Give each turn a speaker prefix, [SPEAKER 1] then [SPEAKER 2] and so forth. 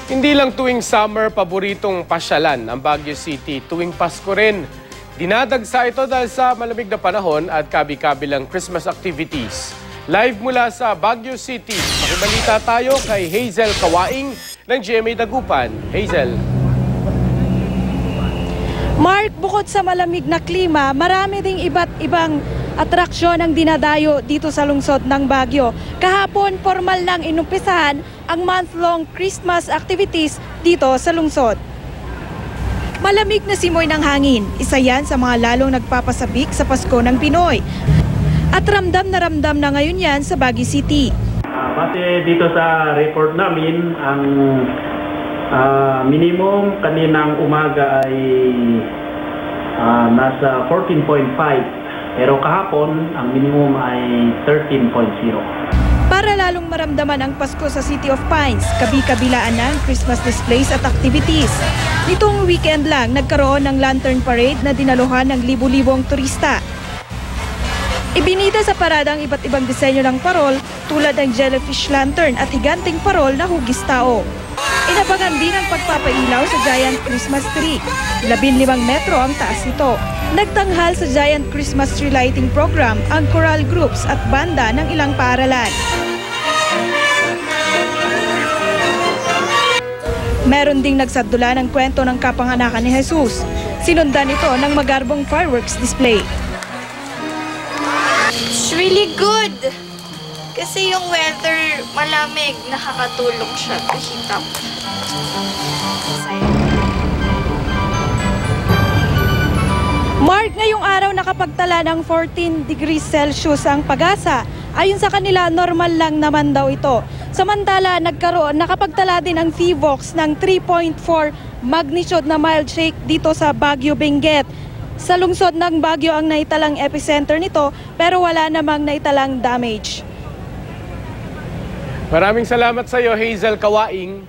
[SPEAKER 1] Hindi lang tuwing summer paboritong pasyalan ang Baguio City, tuwing Pasko rin. Dinadagsa ito dahil sa malamig na panahon at kabi-kabilang Christmas activities. Live mula sa Baguio City, makibalita tayo kay Hazel Kawaing ng GMA Dagupan. Hazel.
[SPEAKER 2] Mark, bukod sa malamig na klima, marami ding iba't ibang atraksyon ang dinadayo dito sa lungsod ng Baguio. Kahapon, formal nang inumpisahan ang month-long Christmas activities dito sa lungsod. Malamig na simoy ng hangin, isa yan sa mga lalong nagpapasabik sa Pasko ng Pinoy. At ramdam na ngayon yan sa Baguio City.
[SPEAKER 3] Base dito sa report namin, ang minimum kaninang umaga ay nasa 14.5, pero kahapon ang minimum ay 13.0.
[SPEAKER 2] Para lalong maramdaman ang Pasko sa City of Pines, kabi-kabilaan ng Christmas displays at activities. Nitong weekend lang, nagkaroon ng lantern parade na dinaluhan ng libu-libong turista. Ibinida sa parada ang iba't ibang disenyo ng parol tulad ng jellyfish lantern at higanting parol na hugis tao. Inabangan din ang pagpapailaw sa giant Christmas tree. 15 metro ang taas nito. Nagtanghal sa giant Christmas tree lighting program ang choral groups at banda ng ilang paaralan. Meron ding nagsadula ng kwento ng kapanganakan ni Jesus. Sinundan ito ng magarbong fireworks display.
[SPEAKER 4] It's really good! Kasi yung weather malamig, nakakatulong siya to heat up.
[SPEAKER 2] Mark, ngayong araw nakapagtala ng 14 degrees Celsius ang Pag-asa. Ayon sa kanila, normal lang naman daw ito. Samantala, nakapagtala din ang PHIVOLCS ng 3.4 magnitude na mild shake dito sa Baguio, Benguet. Sa lungsod ng Baguio ang naitalang epicenter nito, pero wala namang naitalang damage.
[SPEAKER 1] Maraming salamat sa iyo, Hazel Kawaing.